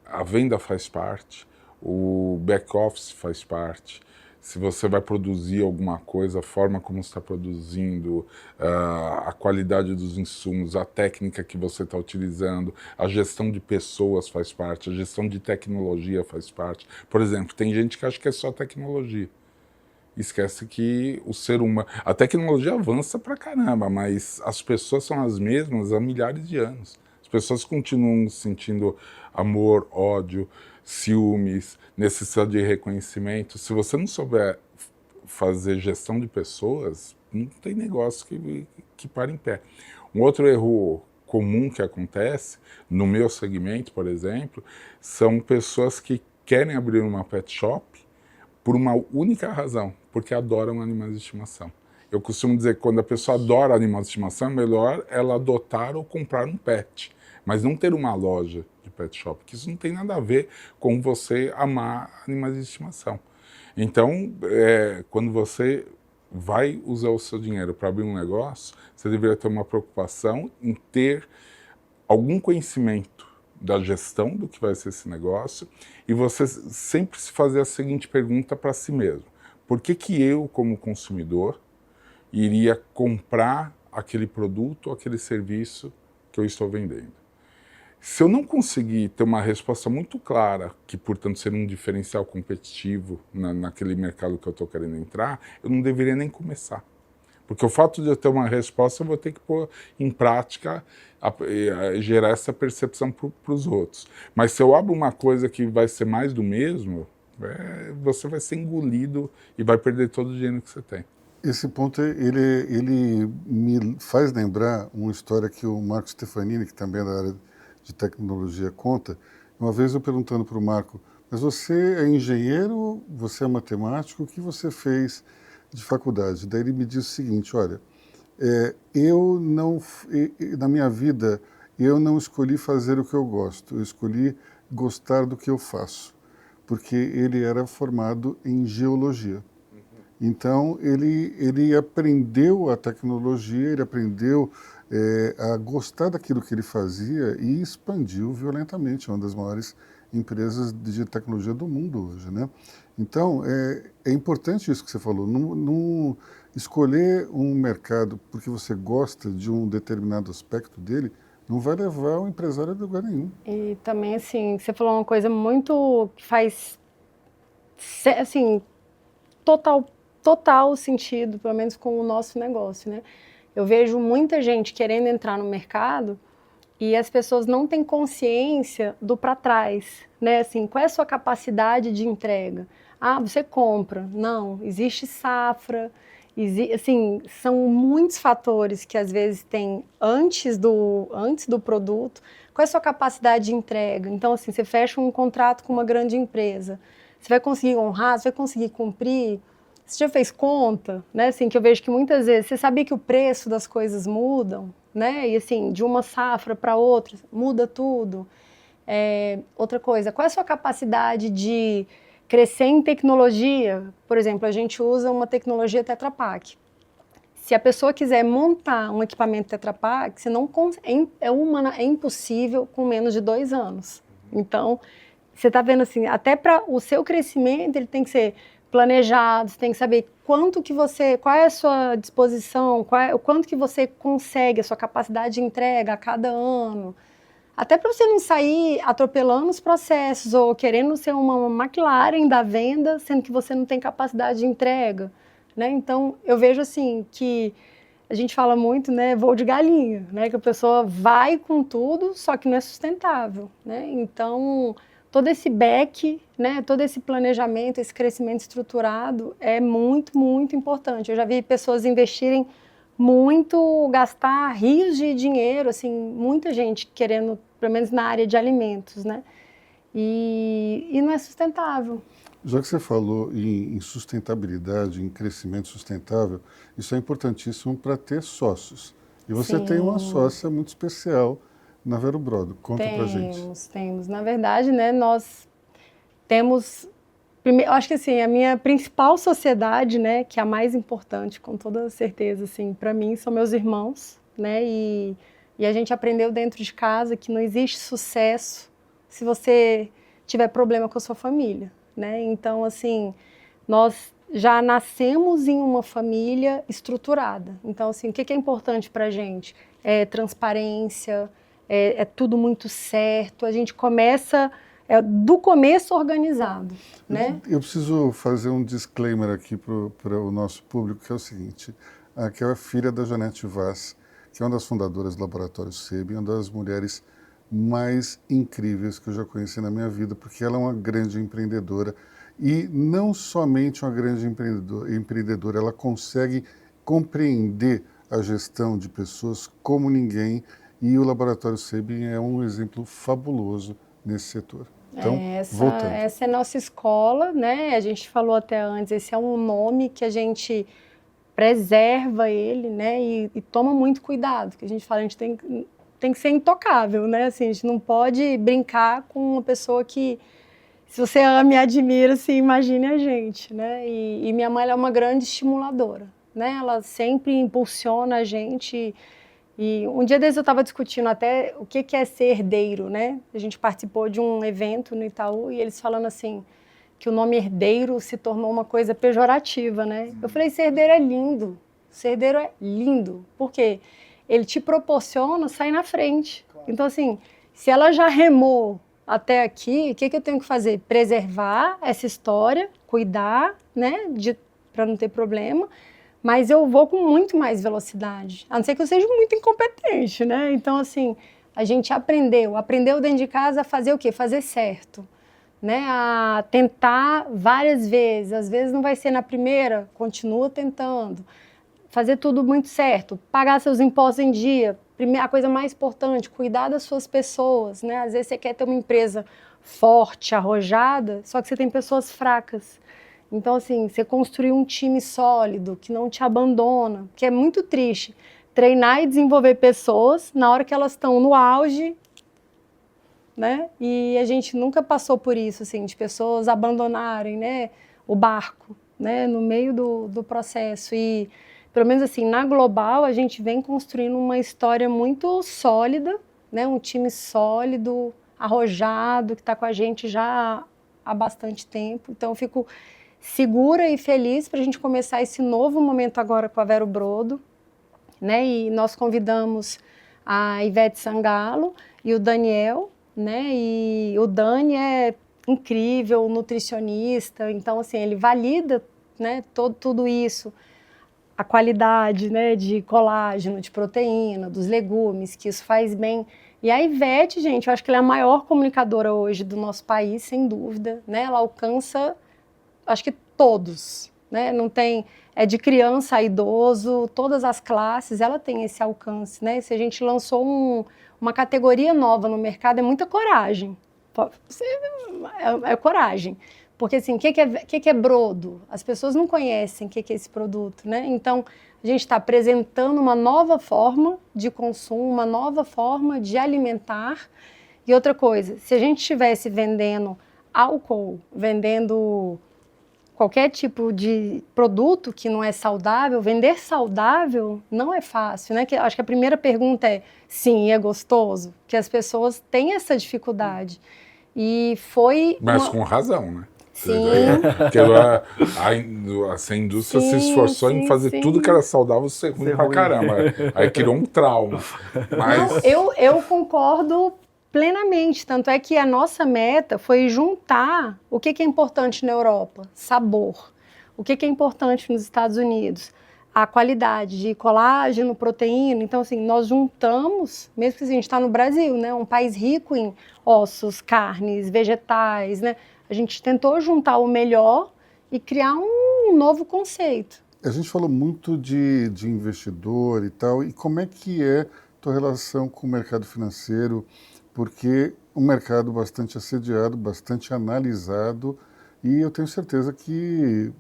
A venda faz parte, o back-office faz parte. Se você vai produzir alguma coisa, a forma como você está produzindo, a qualidade dos insumos, a técnica que você está utilizando, a gestão de pessoas faz parte, a gestão de tecnologia faz parte. Por exemplo, tem gente que acha que é só tecnologia. esquece que o ser humano... A tecnologia avança pra caramba, mas as pessoas são as mesmas há milhares de anos. As pessoas continuam sentindo amor, ódio, ciúmes, necessidade de reconhecimento. Se você não souber fazer gestão de pessoas, não tem negócio que para em pé. Um outro erro comum que acontece, no meu segmento, por exemplo, são pessoas que querem abrir uma pet shop por uma única razão, porque adoram animais de estimação. Eu costumo dizer que quando a pessoa adora animais de estimação, é melhor ela adotar ou comprar um pet, mas não ter uma loja de pet shop, que isso não tem nada a ver com você amar animais de estimação. Então, quando você vai usar o seu dinheiro para abrir um negócio, você deveria ter uma preocupação em ter algum conhecimento da gestão do que vai ser esse negócio e você sempre se fazer a seguinte pergunta para si mesmo: por que eu, como consumidor, iria comprar aquele produto ou aquele serviço que eu estou vendendo? Se eu não conseguir ter uma resposta muito clara, que portanto seria um diferencial competitivo naquele mercado que eu estou querendo entrar, eu não deveria nem começar. Porque o fato de eu ter uma resposta, eu vou ter que pôr em prática, gerar essa percepção para os outros. Mas se eu abro uma coisa que vai ser mais do mesmo, você vai ser engolido e vai perder todo o dinheiro que você tem. Esse ponto, ele me faz lembrar uma história que o Marco Stefanini, que também é da área de tecnologia, conta. Uma vez eu perguntando para o Marco, mas você é engenheiro, você é matemático, o que você fez de faculdade? Daí ele me disse o seguinte: olha, na minha vida, eu não escolhi fazer o que eu gosto, eu escolhi gostar do que eu faço, porque ele era formado em geologia. Então, ele aprendeu a tecnologia, ele aprendeu a gostar daquilo que ele fazia e expandiu violentamente, é uma das maiores empresas de tecnologia do mundo hoje, né? Então, é importante isso que você falou, não escolher um mercado porque você gosta de um determinado aspecto dele, não vai levar o empresário a lugar nenhum. E também, assim, você falou uma coisa muito que faz, assim, total sentido, pelo menos com o nosso negócio, né? Eu vejo muita gente querendo entrar no mercado e as pessoas não têm consciência do para trás, né? Assim, qual é a sua capacidade de entrega? Ah, você compra. Não, existe safra, assim, são muitos fatores que às vezes tem antes do produto. Qual é a sua capacidade de entrega? Então, assim, você fecha um contrato com uma grande empresa, você vai conseguir honrar, você vai conseguir cumprir? Você já fez conta, né? Assim, que eu vejo que muitas vezes, você sabia que o preço das coisas mudam, né? E assim, de uma safra para outra, muda tudo. Outra coisa, qual é a sua capacidade de crescer em tecnologia? Por exemplo, a gente usa uma tecnologia Tetra Pak. Se a pessoa quiser montar um equipamento Tetra Pak, você não é impossível com menos de 2 anos. Então, você está vendo assim, até para o seu crescimento, ele tem que ser planejado, você tem que saber qual é a sua disposição, o quanto que você consegue, a sua capacidade de entrega a cada ano. Até para você não sair atropelando os processos ou querendo ser uma McLaren da venda, sendo que você não tem capacidade de entrega, né? Então, eu vejo assim que a gente fala muito, né, voo de galinha, né, que a pessoa vai com tudo, só que não é sustentável, né? Então, todo esse back, né, todo esse planejamento, esse crescimento estruturado é muito, muito importante. Eu já vi pessoas investirem muito, gastar rios de dinheiro, assim, muita gente querendo, pelo menos na área de alimentos, né? E não é sustentável. Já que você falou em sustentabilidade, em crescimento sustentável, isso é importantíssimo para ter sócios. E você Sim. tem uma sócia muito especial na Vero Brodo. Conta pra gente. Temos. Na verdade, né, nós temos... Eu acho que assim, a minha principal sociedade, né, que é a mais importante, com toda certeza, assim, para mim, são meus irmãos, né, e a gente aprendeu dentro de casa que não existe sucesso se você tiver problema com a sua família, né, então, assim, nós já nascemos em uma família estruturada, então, assim, o que é importante para a gente? É transparência, é tudo muito certo, a gente começa é do começo organizado, né? Eu preciso fazer um disclaimer aqui para o nosso público, que é o seguinte, que é a filha da Janete Vaz, que é uma das fundadoras do Laboratório SEB, uma das mulheres mais incríveis que eu já conheci na minha vida, porque ela é uma grande empreendedora, e não somente uma grande empreendedora, ela consegue compreender a gestão de pessoas como ninguém, e o Laboratório SEB é um exemplo fabuloso nesse setor. Então, voltando. Essa é a nossa escola, né? A gente falou até antes, esse é um nome que a gente preserva ele, né? E toma muito cuidado, que a gente fala, a gente tem que ser intocável, né? Assim, a gente não pode brincar com uma pessoa que, se você ama e admira, assim, imagine a gente, né? E minha mãe, ela é uma grande estimuladora, né? Ela sempre impulsiona a gente. E um dia desses eu estava discutindo até o que é ser herdeiro, né? A gente participou de um evento no Itaú e eles falando assim, que o nome herdeiro se tornou uma coisa pejorativa, né? Eu falei, ser herdeiro é lindo, ser herdeiro é lindo. Por quê? Ele te proporciona sair na frente. Então, assim, se ela já remou até aqui, o que eu tenho que fazer? Preservar essa história, cuidar, né, para não ter problema, mas eu vou com muito mais velocidade, a não ser que eu seja muito incompetente, né? Então, assim, a gente aprendeu dentro de casa a fazer o quê? Fazer certo, né? A tentar várias vezes, às vezes não vai ser na primeira, continua tentando. Fazer tudo muito certo, pagar seus impostos em dia, a coisa mais importante, cuidar das suas pessoas, né? Às vezes você quer ter uma empresa forte, arrojada, só que você tem pessoas fracas. Então, assim, você construir um time sólido, que não te abandona, que é muito triste. Treinar e desenvolver pessoas na hora que elas estão no auge, né? E a gente nunca passou por isso, assim, de pessoas abandonarem, né, o barco, né, no meio do processo. E, pelo menos assim, na Global, a gente vem construindo uma história muito sólida, né, um time sólido, arrojado, que está com a gente já há bastante tempo. Então, eu fico segura e feliz para a gente começar esse novo momento agora com a Vero Brodo, né? E nós convidamos a Ivete Sangalo e o Daniel, né? E o Dani é incrível, nutricionista, então assim, ele valida, né, tudo isso, a qualidade, né, de colágeno, de proteína, dos legumes, que isso faz bem. E a Ivete, gente, eu acho que ela é a maior comunicadora hoje do nosso país, sem dúvida, né? Ela alcança, acho que todos, né? Não tem, é de criança a idoso, todas as classes, ela tem esse alcance, né? Se a gente lançou uma categoria nova no mercado, é muita coragem. É coragem. Porque, assim, o que é brodo? As pessoas não conhecem o que é esse produto, né? Então, a gente está apresentando uma nova forma de consumo, uma nova forma de alimentar. E outra coisa, se a gente estivesse vendendo álcool, vendendo qualquer tipo de produto que não é saudável, vender saudável não é fácil, né? Acho que a primeira pergunta é, sim, é gostoso? Que as pessoas têm essa dificuldade. E foi... Mas com razão, né? Sim. Porque essa indústria se esforçou em fazer tudo que era saudável ser ruim pra caramba. Aí criou um trauma. Mas... Não, eu concordo plenamente, tanto é que a nossa meta foi juntar o que é importante na Europa, sabor, o que é importante nos Estados Unidos, a qualidade de colágeno, proteína. Então, assim, nós juntamos, mesmo que a gente está no Brasil, né, um país rico em ossos, carnes, vegetais, né, a gente tentou juntar o melhor e criar um novo conceito. A gente falou muito de investidor e tal, e como é que é a tua relação com o mercado financeiro? Porque um mercado bastante assediado, bastante analisado, e eu tenho certeza que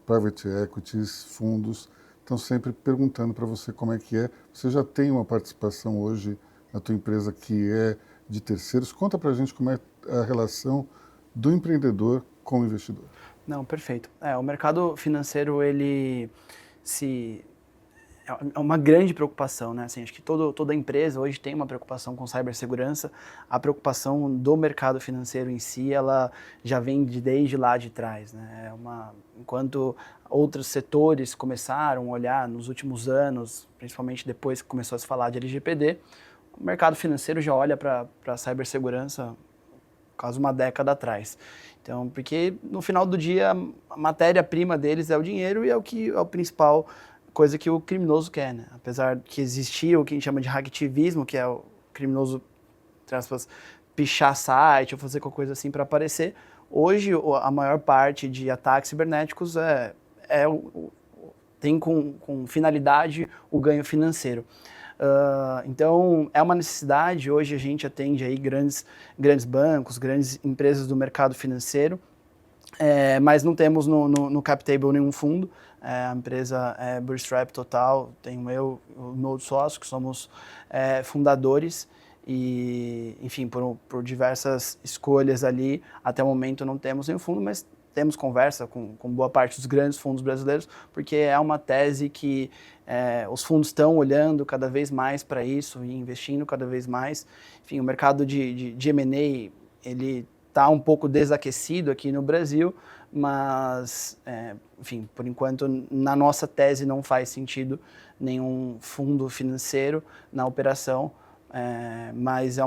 private equities, fundos, estão sempre perguntando para você como é que é. Você já tem uma participação hoje na tua empresa que é de terceiros. Conta para a gente como é a relação do empreendedor com o investidor. Não, perfeito. O mercado financeiro, ele é uma grande preocupação, né? Assim, acho que toda empresa hoje tem uma preocupação com cibersegurança. A preocupação do mercado financeiro em si, ela já vem desde lá de trás, né? Enquanto outros setores começaram a olhar nos últimos anos, principalmente depois que começou a se falar de LGPD, o mercado financeiro já olha para a cibersegurança quase uma década atrás. Então, porque no final do dia a matéria-prima deles é o dinheiro e é o principal coisa que o criminoso quer, né? Apesar que existia o que a gente chama de hacktivismo, que é o criminoso, entre aspas, pichar site ou fazer qualquer coisa assim para aparecer. Hoje, a maior parte de ataques cibernéticos tem com finalidade o ganho financeiro. Então, é uma necessidade. Hoje a gente atende aí grandes bancos, grandes empresas do mercado financeiro, mas não temos no CapTable nenhum fundo. A empresa é bootstrap total, tenho eu e o meu sócio, que somos fundadores. E, enfim, por diversas escolhas ali, até o momento não temos nenhum fundo, mas temos conversa com boa parte dos grandes fundos brasileiros, porque é uma tese que os fundos estão olhando cada vez mais para isso e investindo cada vez mais. Enfim, o mercado de M&A, ele está um pouco desaquecido aqui no Brasil, mas, enfim, por enquanto, na nossa tese não faz sentido nenhum fundo financeiro na operação. Mas a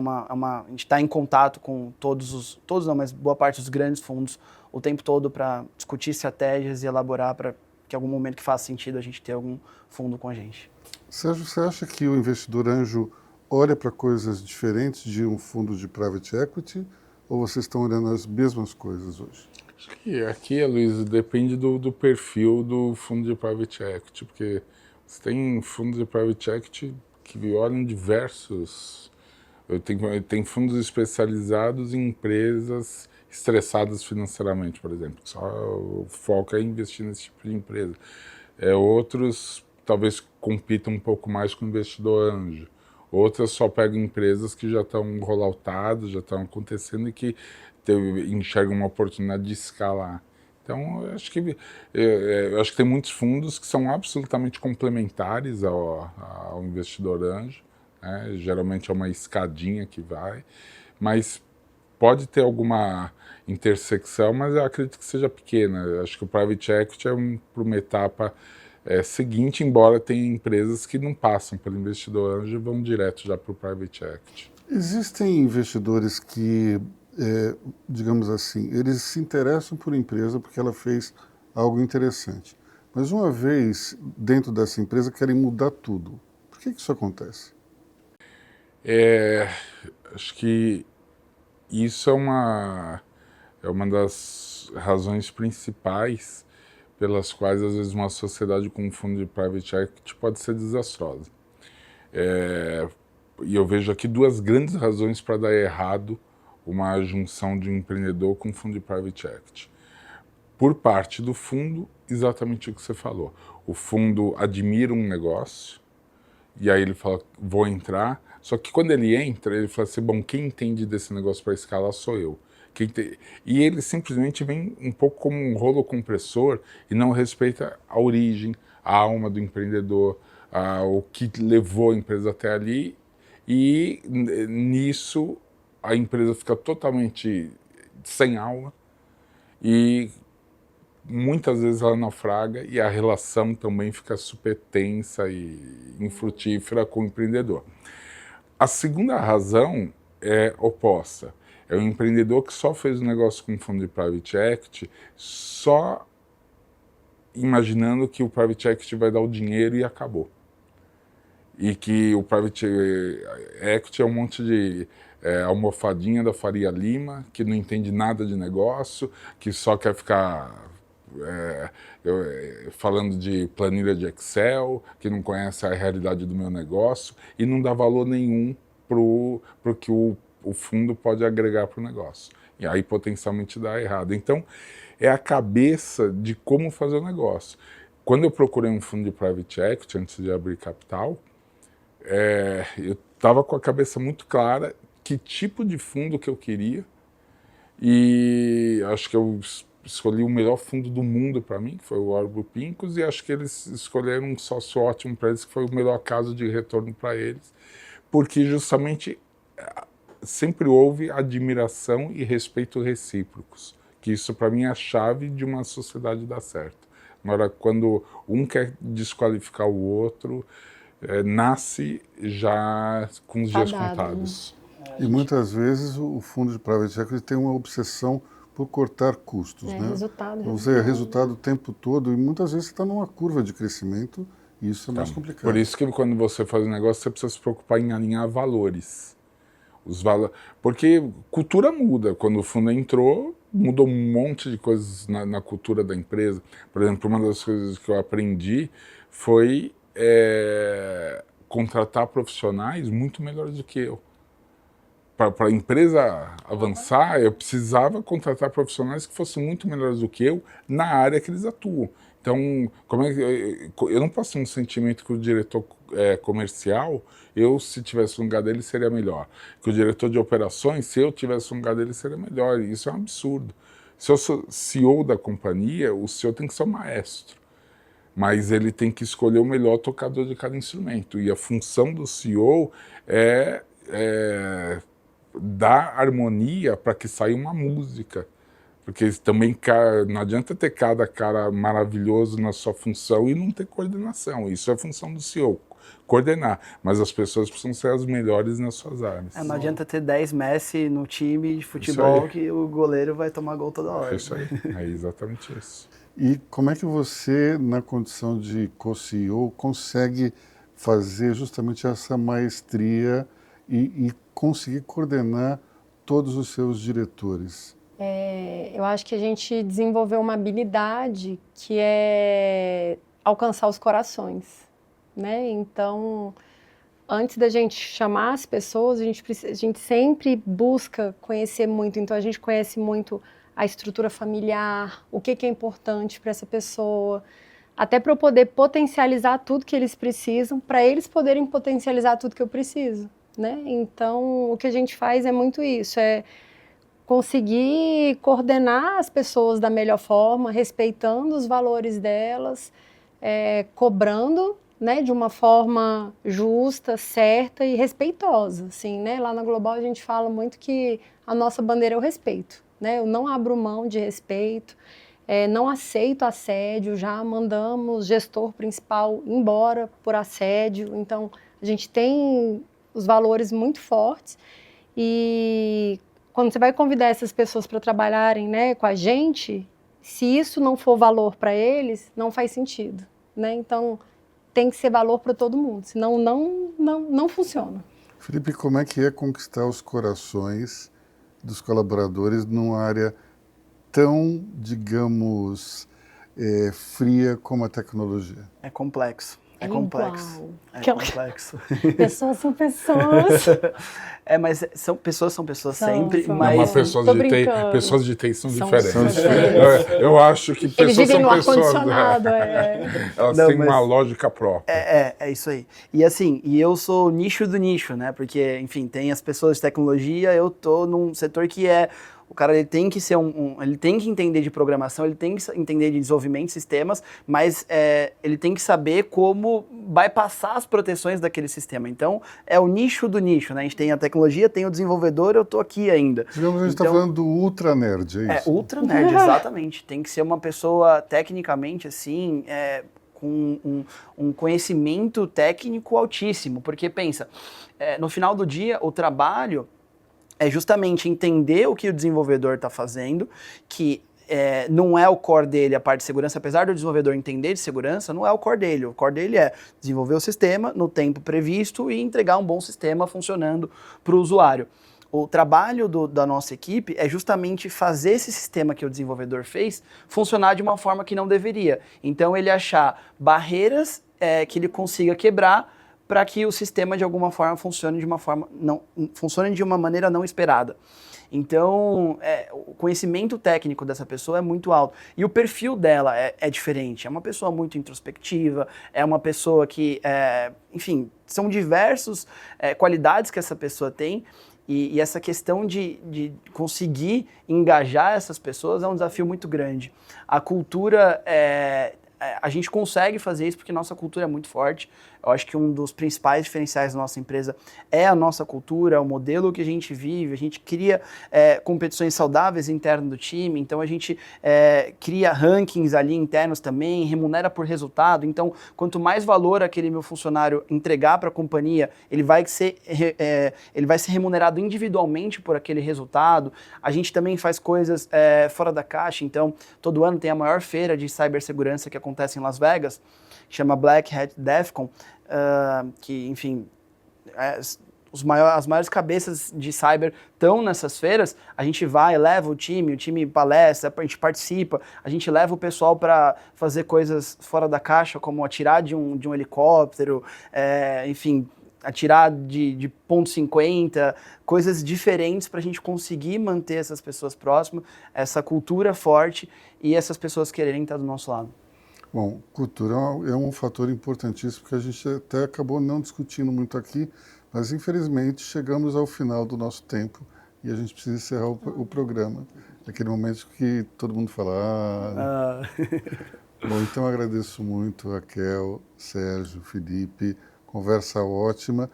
gente está em contato com todos não, mas boa parte dos grandes fundos o tempo todo para discutir estratégias e elaborar para que em algum momento que faça sentido a gente ter algum fundo com a gente. Sérgio, você acha que o investidor anjo olha para coisas diferentes de um fundo de private equity ou vocês estão olhando as mesmas coisas hoje? Acho que aqui, Luiz, depende do perfil do fundo de private equity, porque você tem fundos de private equity que olham diversos... Tem fundos especializados em empresas estressadas financeiramente, por exemplo. Só o foco é investir nesse tipo de empresa. Outros talvez compitam um pouco mais com o investidor anjo. Outras só pegam empresas que já estão rolloutadas, já estão acontecendo e que enxergam uma oportunidade de escalar. Então, eu acho que tem muitos fundos que são absolutamente complementares ao investidor anjo, né? Geralmente é uma escadinha que vai, mas pode ter alguma intersecção, mas eu acredito que seja pequena. Eu acho que o private equity é para uma etapa seguinte, embora tenha empresas que não passam pelo investidor anjo e vão direto já para o private equity. Existem investidores que, digamos assim, eles se interessam por empresa porque ela fez algo interessante. Mas uma vez dentro dessa empresa querem mudar tudo. Por que isso acontece? Acho que isso é uma das razões principais pelas quais às vezes uma sociedade com um fundo de private equity pode ser desastrosa. E eu vejo aqui duas grandes razões para dar errado uma junção de um empreendedor com um fundo de private equity. Por parte do fundo, exatamente o que você falou. O fundo admira um negócio, e aí ele fala, vou entrar. Só que quando ele entra, ele fala assim, bom, quem entende desse negócio para escalar sou eu. E ele simplesmente vem um pouco como um rolo compressor e não respeita a origem, a alma do empreendedor, o que levou a empresa até ali. E nisso a empresa fica totalmente sem alma e muitas vezes ela naufraga e a relação também fica super tensa e infrutífera com o empreendedor. A segunda razão é oposta. É o empreendedor que só fez um negócio com um fundo de private equity só imaginando que o private equity vai dar o dinheiro e acabou. E que o private equity é um monte de almofadinha da Faria Lima, que não entende nada de negócio, que só quer ficar falando de planilha de Excel, que não conhece a realidade do meu negócio e não dá valor nenhum pro que o fundo pode agregar para o negócio. E aí potencialmente dá errado. Então, é a cabeça de como fazer o negócio. Quando eu procurei um fundo de private equity, antes de abrir capital, eu estava com a cabeça muito clara que tipo de fundo que eu queria e acho que eu escolhi o melhor fundo do mundo para mim, que foi o Warburg Pincus, e acho que eles escolheram um sócio ótimo para eles, que foi o melhor caso de retorno para eles, porque justamente sempre houve admiração e respeito recíprocos, que isso para mim é a chave de uma sociedade dar certo. Agora, quando um quer desqualificar o outro, nasce já com os dias contados. E muitas vezes o fundo de private equity tem uma obsessão por cortar custos, né? Resultado. Você é resultado o tempo todo e muitas vezes você está numa curva de crescimento e isso é mais complicado. Por isso que quando você faz um negócio, você precisa se preocupar em alinhar valores. Porque cultura muda. Quando o fundo entrou, mudou um monte de coisas na cultura da empresa. Por exemplo, uma das coisas que eu aprendi foi contratar profissionais muito melhores do que eu. Para a empresa avançar, eu precisava contratar profissionais que fossem muito melhores do que eu na área que eles atuam. Então, eu não posso ter um sentimento que o diretor comercial, se tivesse no lugar dele, seria melhor. Que o diretor de operações, se eu tivesse no lugar dele, seria melhor. Isso é um absurdo. Se eu sou CEO da companhia, o CEO tem que ser o maestro. Mas ele tem que escolher o melhor tocador de cada instrumento. E a função do CEO é dar harmonia para que saia uma música. Porque também não adianta ter cada cara maravilhoso na sua função e não ter coordenação. Isso é função do CEO, coordenar. Mas as pessoas precisam ser as melhores nas suas áreas. Não adianta ter 10 Messi no time de futebol que o goleiro vai tomar gol toda hora. É isso aí, é exatamente isso. E como é que você, na condição de co-CEO, consegue fazer justamente essa maestria e conseguir coordenar todos os seus diretores? Eu acho que a gente desenvolveu uma habilidade que é alcançar os corações, né? Então, antes da gente chamar as pessoas, a gente sempre busca conhecer muito. Então, a gente conhece muito a estrutura familiar, o que é importante para essa pessoa, até para eu poder potencializar tudo que eles precisam, para eles poderem potencializar tudo que eu preciso, né? Então, o que a gente faz é muito isso, conseguir coordenar as pessoas da melhor forma, respeitando os valores delas, cobrando, né, de uma forma justa, certa e respeitosa, assim, né? Lá na Global a gente fala muito que a nossa bandeira é o respeito, né? Eu não abro mão de respeito, não aceito assédio, já mandamos gestor principal embora por assédio, então a gente tem os valores muito fortes e quando você vai convidar essas pessoas para trabalharem, né, com a gente, se isso não for valor para eles, não faz sentido, né? Então, tem que ser valor para todo mundo, senão não funciona. Felipe, como é que é conquistar os corações dos colaboradores numa área tão, digamos, fria como a tecnologia? É complexo. É complexo. Igual. É complexo. Pessoas são pessoas. Mas são pessoas sempre. Mas... Não, pessoas de TI são diferentes. Eu acho que pessoas Eles vivem são no pessoas. ar-condicionado. Elas têm uma lógica própria. É isso aí. E assim, eu sou nicho do nicho, né? Porque, enfim, tem as pessoas de tecnologia, eu tô num setor que o cara ele tem que ser ele tem que entender de programação, ele tem que entender de desenvolvimento de sistemas, mas ele tem que saber como bypassar as proteções daquele sistema. Então, é o nicho do nicho, né? A gente tem a tecnologia, tem o desenvolvedor, eu tô aqui ainda. Digamos, a gente está falando do ultra nerd, é isso? Ultra nerd, exatamente. Tem que ser uma pessoa tecnicamente, assim, com um conhecimento técnico altíssimo, porque pensa, no final do dia, o trabalho é justamente entender o que o desenvolvedor está fazendo, que não é o core dele a parte de segurança, apesar do desenvolvedor entender de segurança, não é o core dele. O core dele é desenvolver o sistema no tempo previsto e entregar um bom sistema funcionando para o usuário. O trabalho da nossa equipe é justamente fazer esse sistema que o desenvolvedor fez funcionar de uma forma que não deveria. Então ele achar barreiras que ele consiga quebrar para que o sistema de alguma forma funcione de uma maneira não esperada. Então, o conhecimento técnico dessa pessoa é muito alto. E o perfil dela é diferente. É uma pessoa muito introspectiva, é uma pessoa que, enfim, são diversas qualidades que essa pessoa tem. E essa questão de conseguir engajar essas pessoas é um desafio muito grande. A cultura... a gente consegue fazer isso porque nossa cultura é muito forte. Eu acho que um dos principais diferenciais da nossa empresa é a nossa cultura, o modelo que a gente vive, a gente cria competições saudáveis internas do time, então a gente cria rankings ali internos também, remunera por resultado, então quanto mais valor aquele meu funcionário entregar para a companhia, ele vai ser remunerado individualmente por aquele resultado. A gente também faz coisas fora da caixa, então todo ano tem a maior feira de cibersegurança que acontece em Las Vegas, chama Black Hat DEFCON, que, enfim, as maiores cabeças de cyber estão nessas feiras. A gente vai, leva o time palestra, a gente participa, a gente leva o pessoal para fazer coisas fora da caixa, como atirar de um helicóptero, enfim, atirar de ponto .50, coisas diferentes para a gente conseguir manter essas pessoas próximas, essa cultura forte e essas pessoas quererem estar do nosso lado. Bom, cultura é um fator importantíssimo que a gente até acabou não discutindo muito aqui, mas infelizmente chegamos ao final do nosso tempo e a gente precisa encerrar o programa. Naquele momento que todo mundo fala... Bom, então agradeço muito, Raquel, Sérgio, Felipe, conversa ótima.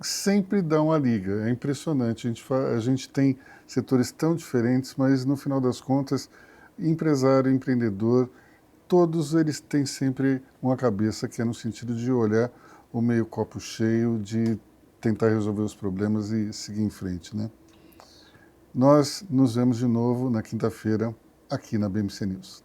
Sempre dá uma liga, é impressionante. A gente tem setores tão diferentes, mas no final das contas, empresário, empreendedor, todos eles têm sempre uma cabeça que é no sentido de olhar o meio copo cheio, de tentar resolver os problemas e seguir em frente, né? Nós nos vemos de novo na quinta-feira aqui na BMC News.